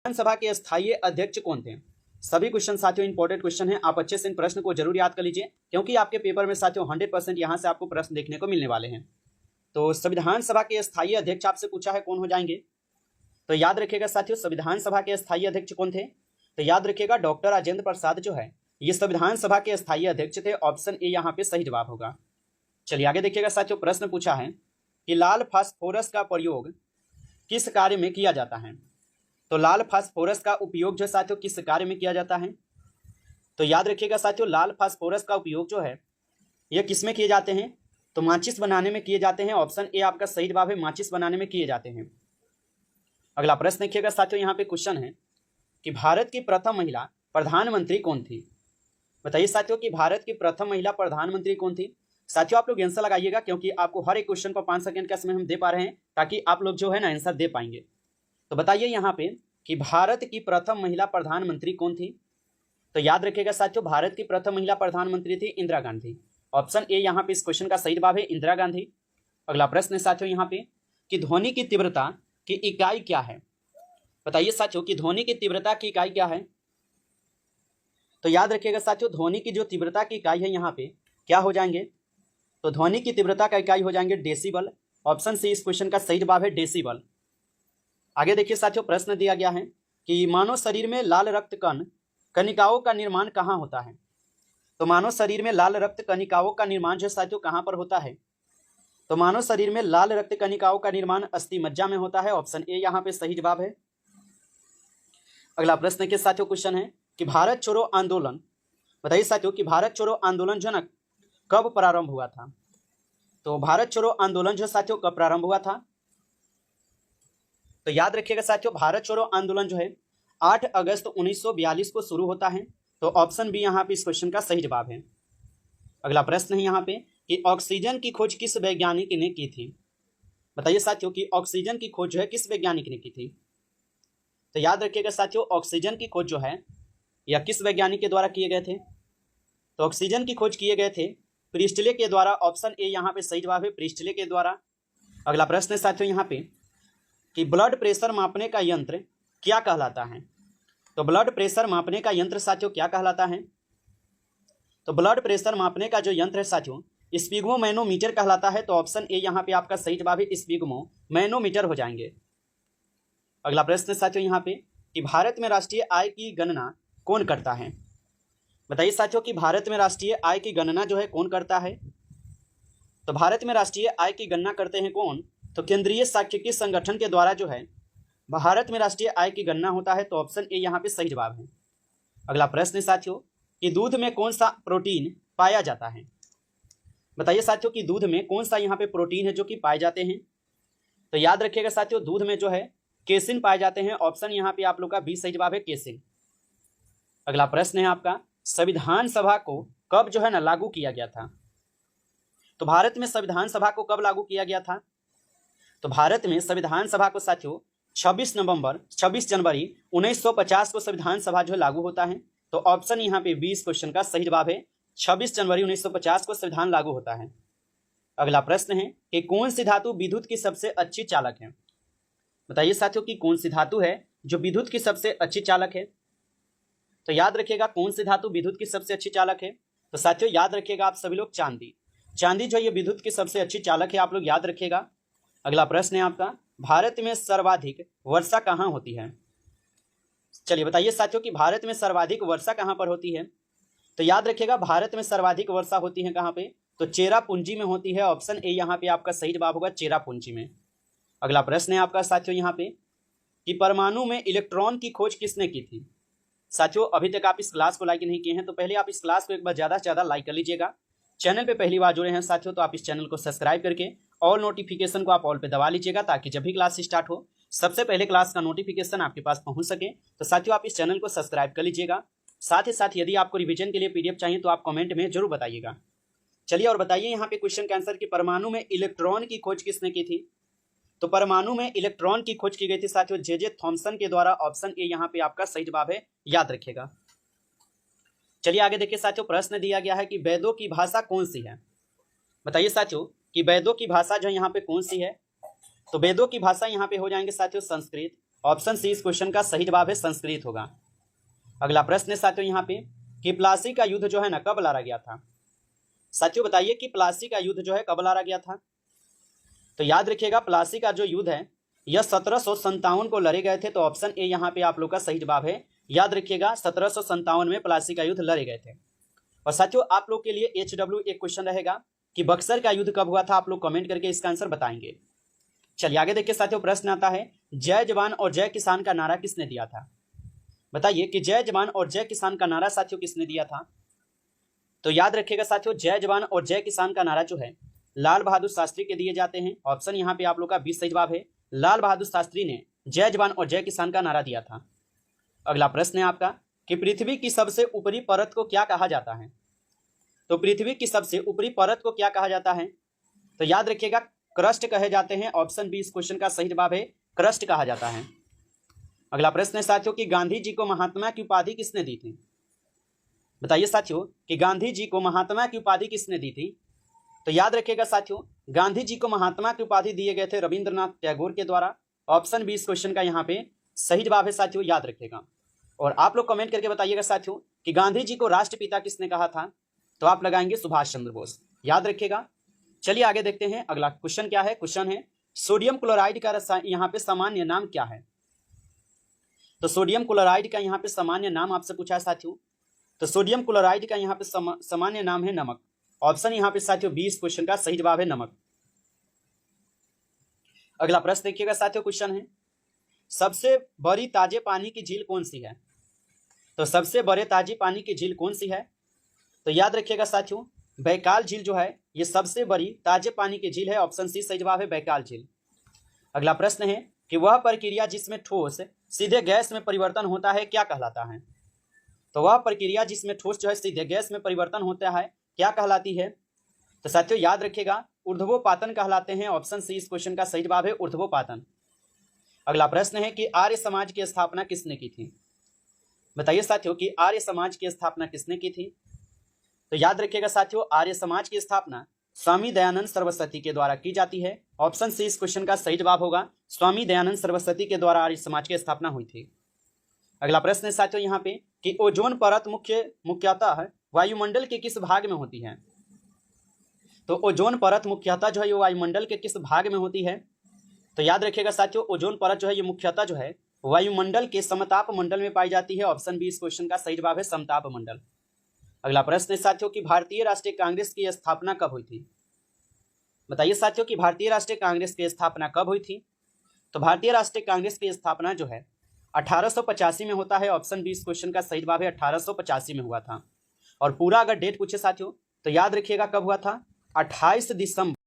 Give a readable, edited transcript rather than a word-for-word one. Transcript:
विधानसभा के स्थायी अध्यक्ष कौन थे? सभी क्वेश्चन साथियों इंपॉर्टेंट क्वेश्चन है, आप अच्छे से इन प्रश्न को जरूर याद कर लीजिए क्योंकि आपके पेपर में साथियों 100% यहाँ से आपको प्रश्न देखने को मिलने वाले हैं। तो संविधान सभा के स्थायी अध्यक्ष आपसे पूछा है कौन हो जाएंगे, तो याद रखिएगा साथियों संविधान सभा के स्थायी अध्यक्ष कौन थे? तो याद रखिएगा डॉक्टर राजेंद्र प्रसाद जो है ये संविधान सभा के स्थायी अध्यक्ष थे। ऑप्शन ए यहाँ पे सही जवाब होगा। चलिए आगे देखिएगा साथियों, प्रश्न पूछा है कि लाल फास्फोरस का प्रयोग किस कार्य में किया जाता है? तो लाल फास्फोरस का उपयोग जो साथियों किस कार्य में किया जाता है? तो याद रखिएगा साथियों लाल फास्फोरस का उपयोग जो है यह किस में किए जाते हैं? तो माचिस बनाने में किए जाते हैं। ऑप्शन ए आपका सही जवाब है, माचिस बनाने में किए जाते हैं। अगला प्रश्न देखिएगा साथियों, यहाँ पे क्वेश्चन है कि भारत की प्रथम महिला प्रधानमंत्री कौन थी? बताइए साथियों कि भारत की प्रथम महिला प्रधानमंत्री कौन थी? साथियों आप लोग आंसर लगाइएगा क्योंकि आपको हर एक क्वेश्चन को 5 सेकंड का समय हम दे पा रहे हैं ताकि आप लोग जो है ना आंसर दे पाएंगे। तो बताइए यहाँ पे कि भारत की प्रथम महिला प्रधानमंत्री कौन थी? तो याद रखिएगा साथियों भारत की प्रथम महिला प्रधानमंत्री थी इंदिरा गांधी। ऑप्शन ए यहाँ पे इस क्वेश्चन का सही जवाब है, इंदिरा गांधी। अगला प्रश्न है साथियों यहाँ पे कि ध्वनि की तीव्रता की इकाई क्या है? बताइए साथियों कि ध्वनि की तीव्रता की इकाई क्या है? तो याद रखिएगा साथियों ध्वनि की जो तीव्रता की इकाई है यहाँ पे क्या हो जाएंगे? तो ध्वनि की तीव्रता का इकाई हो जाएंगे डेसिबल। ऑप्शन सी इस क्वेश्चन का सही जवाब है, डेसिबल। आगे देखिए साथियों, प्रश्न दिया गया है कि मानव शरीर में लाल रक्त कण कणिकाओं का निर्माण कहाँ होता है? तो मानव शरीर में लाल रक्त कणिकाओं का निर्माण जो साथियों कहाँ पर होता है? तो मानव शरीर में लाल रक्त कणिकाओं का निर्माण अस्थि मज्जा में होता है। ऑप्शन ए यहाँ पे सही जवाब है। अगला प्रश्न के साथियों क्वेश्चन है कि भारत छोड़ो आंदोलन, बताइए साथियों कि भारत छोड़ो आंदोलन जो ना कब प्रारंभ हुआ था? तो भारत छोड़ो आंदोलन जो साथियों कब प्रारंभ हुआ था? तो याद रखिएगा साथियों भारत छोड़ो आंदोलन जो है 8 अगस्त 1942 को शुरू होता है। तो ऑप्शन बी यहाँ पे इस क्वेश्चन का सही जवाब है। अगला प्रश्न है यहाँ पे कि ऑक्सीजन की खोज किस वैज्ञानिक ने की थी? बताइए साथियों कि ऑक्सीजन की खोज जो है किस वैज्ञानिक ने की थी? तो याद रखिएगा साथियों ऑक्सीजन की खोज जो है यह किस वैज्ञानिक के द्वारा किए गए थे? तो ऑक्सीजन की खोज किए गए थे प्रिस्टले के द्वारा। ऑप्शन ए यहाँ पे सही जवाब है, प्रिस्टले के द्वारा। अगला प्रश्न है साथियों यहाँ पे कि ब्लड प्रेशर मापने का यंत्र क्या कहलाता है? तो ब्लड प्रेशर मापने का यंत्र साथियों क्या कहलाता है? तो ब्लड प्रेशर मापने का जो यंत्र है साथियों स्पिग्मो मैनोमीटर कहलाता है। तो ऑप्शन ए यहाँ पे आपका सही जवाब है, स्पिग्मो मैनोमीटर हो जाएंगे। अगला प्रश्न साथियों यहाँ पे कि भारत में राष्ट्रीय आय की गणना कौन करता है? बताइए साथियों कि भारत में राष्ट्रीय आय की गणना जो है कौन करता है? तो भारत में राष्ट्रीय आय की गणना करते हैं कौन? तो केंद्रीय सांख्यिकी संगठन के द्वारा जो है भारत में राष्ट्रीय आय की गणना होता है। तो ऑप्शन ए यहाँ पे सही जवाब है। अगला प्रश्न साथियों कि दूध में कौन सा प्रोटीन पाया जाता है? बताइए साथियों कि दूध में कौन सा यहाँ पे प्रोटीन है जो कि पाए जाते हैं? तो याद रखिएगा साथियों दूध में जो है केसिन पाए जाते हैं। ऑप्शन यहाँ पे आप लोग का बी सही जवाब है, केसिन। अगला प्रश्न है आपका संविधान सभा को कब जो है ना लागू किया गया था? तो भारत में संविधान सभा को कब लागू किया गया था? तो भारत में संविधान सभा को साथियों 26 जनवरी 1950 को संविधान सभा जो लागू होता है। तो ऑप्शन यहाँ पे 20 क्वेश्चन का सही जवाब है, 26 जनवरी 1950 को संविधान लागू होता है। अगला प्रश्न है कि कौन सी धातु विद्युत की सबसे अच्छी चालक है? बताइए साथियों कि कौन सी धातु है जो विद्युत की सबसे अच्छी चालक है? तो याद रखिएगा कौन सी धातु विद्युत की सबसे अच्छी चालक है? तो साथियों याद रखिएगा आप सभी लोग चांदी जो ये विद्युत की सबसे अच्छी चालक है, आप लोग याद रखिएगा। अगला प्रश्न है आपका भारत में सर्वाधिक वर्षा कहाँ होती है? चलिए बताइए साथियों कि भारत में सर्वाधिक वर्षा कहाँ पर होती है? तो याद रखिएगा भारत में सर्वाधिक वर्षा होती है कहाँ पे? तो चेरापूंजी में होती है। ऑप्शन ए यहाँ पे आपका सही जवाब होगा, चेरापूंजी में। अगला प्रश्न है आपका साथियों यहाँ पे कि परमाणु में इलेक्ट्रॉन की खोज किसने की थी? साथियों अभी तक आप इस क्लास को लाइक नहीं किए हैं तो पहले आप इस क्लास को एक बार ज़्यादा से ज़्यादा लाइक कर लीजिएगा। चैनल पे पहली बार जुड़े हैं साथियों तो आप इस चैनल को सब्सक्राइब करके ऑल नोटिफिकेशन को आप ऑल पे दबा लीजिएगा ताकि जब भी क्लास स्टार्ट हो सबसे पहले क्लास का नोटिफिकेशन आपके पास पहुंच सके। तो साथियों आप इस चैनल को सब्सक्राइब कर लीजिएगा। साथ ही साथ यदि आपको रिवीजन के लिए पीडीएफ चाहिए तो आप कमेंट में जरूर बताइएगा। चलिए और बताइए यहाँ पे क्वेश्चन का आंसर कि परमाणु में इलेक्ट्रॉन की खोज किसने की थी? तो परमाणु में इलेक्ट्रॉन की खोज की गई थी साथियों जे थॉमसन के द्वारा। ऑप्शन ए यहाँ पे आपका सही जवाब है, याद रखिएगा। चलिए आगे देखिए साथियों, प्रश्न दिया गया है कि वेदों की भाषा कौन सी है? बताइए साथियों कि वेदों की भाषा जो यहाँ पे कौन सी है? तो वेदों की भाषा यहाँ पे हो जाएंगे साथियों संस्कृत। ऑप्शन सी इस क्वेश्चन का सही जवाब है, संस्कृत होगा। अगला प्रश्न है साथियों यहाँ पे कि प्लासी का युद्ध जो है ना कब लड़ा गया था। साथियों बताइए कि प्लासी का युद्ध जो है कब लड़ा गया था। तो याद रखिएगा प्लासी का जो युद्ध है यह 1757 को लड़े गए थे। तो ऑप्शन ए यहाँ पे आप लोग का सही जवाब है। याद रखिएगा 1757 में प्लासी का युद्ध लड़े गए थे। और साथियों आप लोग के लिए HW एक क्वेश्चन रहेगा कि बक्सर का युद्ध कब हुआ था। आप लोग कमेंट करके इसका आंसर बताएंगे। चलिए आगे देखिए साथियों, प्रश्न आता है जय जवान और जय किसान का नारा किसने दिया था। बताइए कि जय जवान और जय किसान का नारा साथियों किसने दिया था। तो याद रखिएगा साथियों जय जवान और जय किसान का नारा जो है लाल बहादुर शास्त्री के दिए जाते हैं। ऑप्शन यहाँ पे आप लोग का 20 सही जवाब है। लाल बहादुर शास्त्री ने जय जवान और जय किसान का नारा दिया था। अगला प्रश्न है आपका कि पृथ्वी की सबसे ऊपरी परत को क्या कहा जाता है। तो पृथ्वी की सबसे ऊपरी परत को क्या कहा जाता है। तो याद रखिएगा क्रस्ट कहे जाते हैं। ऑप्शन बी इस क्वेश्चन का सही जवाब है, क्रस्ट कहा जाता है। अगला प्रश्न है साथियों कि गांधी जी को महात्मा की उपाधि किसने दी थी। बताइए साथियों कि गांधी जी को महात्मा की उपाधि किसने दी थी। तो याद रखिएगा साथियों गांधी जी को महात्मा की उपाधि दिए गए थे रविंद्रनाथ टैगोर के द्वारा। ऑप्शन बी इस क्वेश्चन का यहाँ पे सही जवाब है साथियों, याद रखिएगा। और आप लोग कमेंट करके बताइएगा साथियों कि गांधी जी को राष्ट्रपिता किसने कहा था। तो आप लगाएंगे सुभाष चंद्र बोस, याद रखिएगा। चलिए आगे देखते हैं अगला क्वेश्चन क्या है। क्वेश्चन है सोडियम क्लोराइड का यहाँ पे सामान्य नाम क्या है। तो सोडियम क्लोराइड का यहाँ पे सामान्य नाम आपसे पूछा है साथियों। तो सोडियम क्लोराइड का यहाँ पे सामान्य नाम है नमक। ऑप्शन यहाँ पे साथियों 20 क्वेश्चन का सही जवाब है नमक। अगला प्रश्न देखिएगा साथियों, क्वेश्चन है सबसे बड़ी ताजे पानी की झील कौन सी है। तो सबसे बड़े ताजे पानी की झील कौन सी है। तो याद रखिएगा साथियों बैकाल झील जो है ये सबसे बड़ी ताजे पानी की झील है। ऑप्शन सी सही जवाब है बैकाल झील। अगला प्रश्न है कि वह प्रक्रिया जिसमें ठोस सीधे गैस में परिवर्तन होता है क्या कहलाता है। तो वह प्रक्रिया जिसमें ठोस जो है सीधे गैस में परिवर्तन होता है क्या कहलाती है। तो साथियों याद रखिएगा ऊर्ध्वोपातन कहलाते हैं। ऑप्शन सी इस क्वेश्चन का सही जवाब है ऊर्ध्वोपातन। अगला प्रश्न है कि आर्य समाज की स्थापना किसने की थी। बताइए साथियों कि आर्य समाज की स्थापना किसने की थी। तो याद रखिएगा साथियों आर्य समाज की स्थापना स्वामी दयानंद सरस्वती के द्वारा की जाती है। ऑप्शन सी इस क्वेश्चन का सही जवाब होगा, स्वामी दयानंद सरस्वती के द्वारा आर्य समाज की स्थापना हुई थी। अगला प्रश्न है साथियों यहाँ पे कि ओजोन परत मुख्यतः वायुमंडल के किस भाग में होती है। तो ओजोन परत मुख्यतः जो है ये वायुमंडल के किस भाग में होती है। तो याद रखिएगा साथियों ओजोन परत जो है ये मुख्यतः जो है वायुमंडल के समताप मंडल में पाई जाती है। ऑप्शन बी इस क्वेश्चन का सही जवाब है समताप मंडल। अगला प्रश्न है साथियों कि भारतीय राष्ट्रीय कांग्रेस की स्थापना कब हुई थी। बताइए साथियों कि भारतीय राष्ट्रीय कांग्रेस की स्थापना कब हुई थी। तो भारतीय राष्ट्रीय कांग्रेस की स्थापना जो है 1885 में होता है। ऑप्शन बी इस क्वेश्चन का सही जवाब है 1885 में हुआ था। और पूरा अगर डेट पूछे साथियों तो याद रखिएगा कब हुआ था 28 दिसंबर